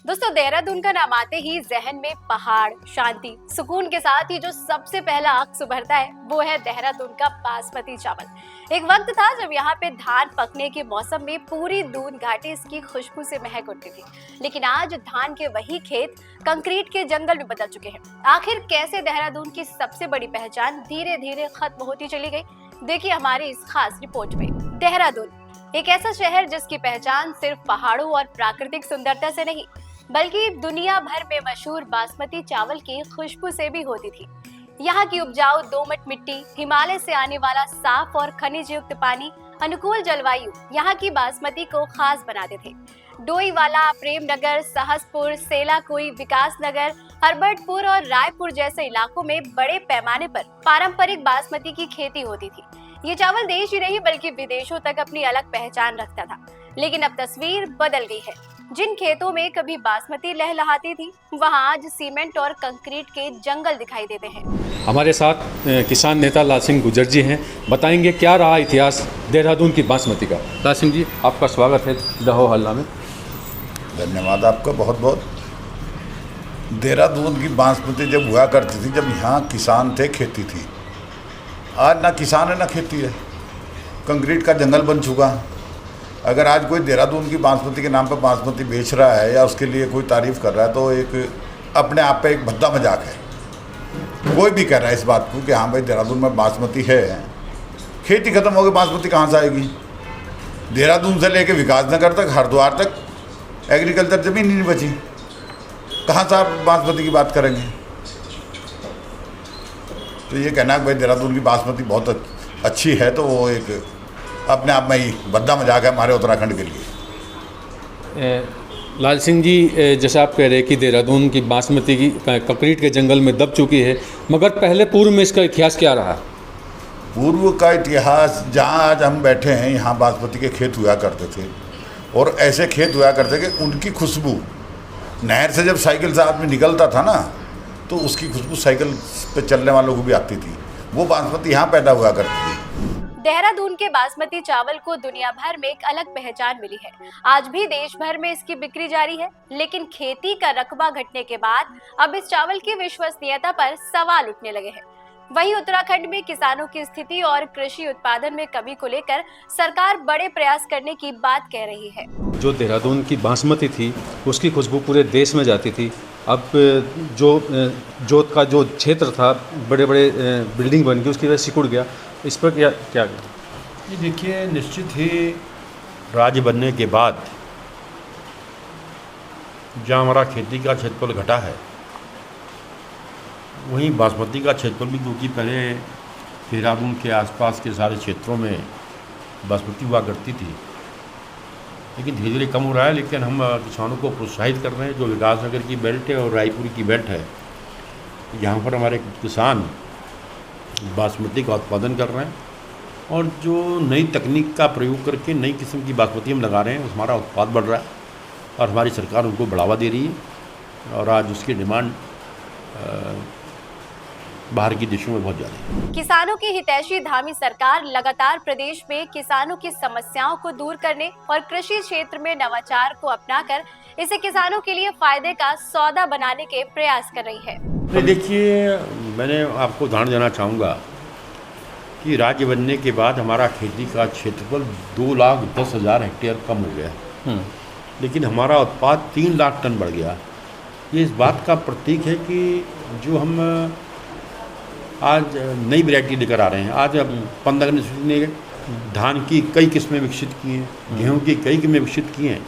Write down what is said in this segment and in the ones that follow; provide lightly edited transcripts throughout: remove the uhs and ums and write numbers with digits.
दोस्तों, देहरादून का नाम आते ही जहन में पहाड़, शांति, सुकून के साथ ही जो सबसे पहला आंख उभरता है वो है देहरादून का बासमती चावल। एक वक्त था जब यहाँ पे धान पकने के मौसम में पूरी दून घाटी इसकी खुशबू से महक उठती थी, लेकिन आज धान के वही खेत कंक्रीट के जंगल में बदल चुके हैं। आखिर कैसे देहरादून की सबसे बड़ी पहचान धीरे धीरे खत्म होती चली गई, देखिए हमारी इस खास रिपोर्ट में। देहरादून एक ऐसा शहर जिसकी पहचान सिर्फ पहाड़ों और प्राकृतिक सुंदरता से नहीं बल्कि दुनिया भर में मशहूर बासमती चावल की खुशबू से भी होती थी। यहाँ की उपजाऊ दोमट मिट्टी, हिमालय से आने वाला साफ और खनिज युक्त पानी, अनुकूल जलवायु यहाँ की बासमती को खास बनाते थे। डोईवाला, प्रेमनगर, सहसपुर, सेलाकुई, विकास नगर, हरबर्टपुर और रायपुर जैसे इलाकों में बड़े पैमाने पर पारंपरिक बासमती की खेती होती थी। ये चावल देश ही नहीं बल्कि विदेशों तक अपनी अलग पहचान रखता था। लेकिन अब तस्वीर बदल गई है। जिन खेतों में कभी बासमती लहलहाती थी, वहां आज सीमेंट और कंक्रीट के जंगल दिखाई देते हैं। हमारे साथ किसान नेता लाल सिंह गुर्जर जी हैं, बताएंगे क्या रहा इतिहास देहरादून की बासमती का। लाल सिंह जी, आपका स्वागत है द हो हल्ला में। धन्यवाद आपका बहुत बहुत। देहरादून की बासमती जब हुआ करती थी, जब यहाँ किसान थे, खेती थी। आज ना किसान है ना खेती है, कंक्रीट का जंगल बन चुका। अगर आज कोई देहरादून की बासमती के नाम पर बासमती बेच रहा है या उसके लिए कोई तारीफ़ कर रहा है तो एक अपने आप पे एक भद्दा मजाक है। कोई भी कह रहा है इस बात को कि हाँ भाई देहरादून में बासमती है। खेती ख़त्म हो गई, बासमती कहाँ से आएगी? देहरादून से लेके विकासनगर तक, हरिद्वार तक एग्रीकल्चर ज़मीन ही नहीं बची, कहाँ से आप बासमती की बात करेंगे? तो ये कहना कि भाई देहरादून की बासमती बहुत अच्छी है तो वो एक अपने आप में ही भद्दा मजाक है हमारे उत्तराखंड के लिए। लाल सिंह जी, जैसा आप कह रहे हैं कि देहरादून की बासमती की कंक्रीट के जंगल में दब चुकी है, मगर पहले पूर्व में इसका इतिहास क्या रहा? पूर्व का इतिहास, जहाँ आज हम बैठे हैं यहाँ बासमती के खेत हुआ करते थे और ऐसे खेत हुआ करते कि उनकी खुशबू नहर से जब साइकिल से आदमी निकलता था ना तो उसकी खुशबू साइकिल पे चलने वालों को भी आती थी। वो बासमती यहाँ पैदा हुआ करती थी। देहरादून के बासमती चावल को दुनिया भर में एक अलग पहचान मिली है। आज भी देश भर में इसकी बिक्री जारी है, लेकिन खेती का रकबा घटने के बाद अब इस चावल की विश्वसनीयता पर सवाल उठने लगे हैं। वहीं उत्तराखंड में किसानों की स्थिति और कृषि उत्पादन में कमी को लेकर सरकार बड़े प्रयास करने की बात कह रही है। जो देहरादून की बासमती थी उसकी खुशबू पूरे देश में जाती थी। अब जोत का जो क्षेत्र था, बड़े बड़े बिल्डिंग बन गई, उसकी वजह से सिकुड़ गया। इस पर क्या ये देखिए, निश्चित ही राज्य बनने के बाद जहाँ हमारा खेती का क्षेत्रफल घटा है वहीं बासमती का क्षेत्रफल भी, क्योंकि पहले देहरादून के आसपास के सारे क्षेत्रों में बासमती हुआ करती थी, लेकिन धीरे धीरे कम हो रहा है। लेकिन हम किसानों को प्रोत्साहित कर रहे हैं। जो विकासनगर की बेल्ट है और रायपुर की बेल्ट है, यहाँ पर हमारे किसान बासमती का उत्पादन कर रहे हैं और जो नई तकनीक का प्रयोग करके नई किस्म की बासमती हम लगा रहे हैं, हमारा उत्पाद बढ़ रहा है और हमारी सरकार उनको बढ़ावा दे रही है और आज उसकी डिमांड बाहर के देशों में बहुत ज़्यादा है। किसानों की हितैषी धामी सरकार लगातार प्रदेश में किसानों की समस्याओं को दूर करने और कृषि क्षेत्र में नवाचार को अपनाकर इसे किसानों के लिए फायदे का सौदा बनाने के प्रयास कर रही है। देखिए, मैंने आपको उदाहरण देना चाहूँगा कि राज्य बनने के बाद हमारा खेती का क्षेत्रफल 2,10,000 हेक्टेयर कम हो गया, लेकिन हमारा उत्पाद 3 लाख टन बढ़ गया। ये इस बात का प्रतीक है कि जो हम आज नई वैरायटी लेकर आ रहे हैं। आज अब 15 ने धान की कई किस्में विकसित की हैं, गेहूँ की कई किस्में विकसित की हैं,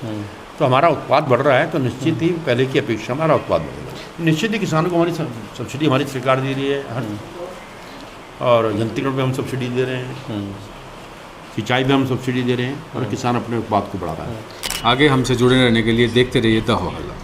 तो हमारा उत्पाद बढ़ रहा है। तो निश्चित ही पहले की अपेक्षा हमारा उत्पाद बढ़ेगा। निश्चित ही किसानों को हमारी सब्सिडी हमारी सरकार दे रही है, और यंत्रीकरण पे हम सब्सिडी दे रहे हैं, सिंचाई पे हम सब्सिडी दे रहे हैं और किसान अपने उत्पाद को बढ़ा रहा है। आगे हमसे जुड़े रहने के लिए देखते रहिए द हो हल्ला।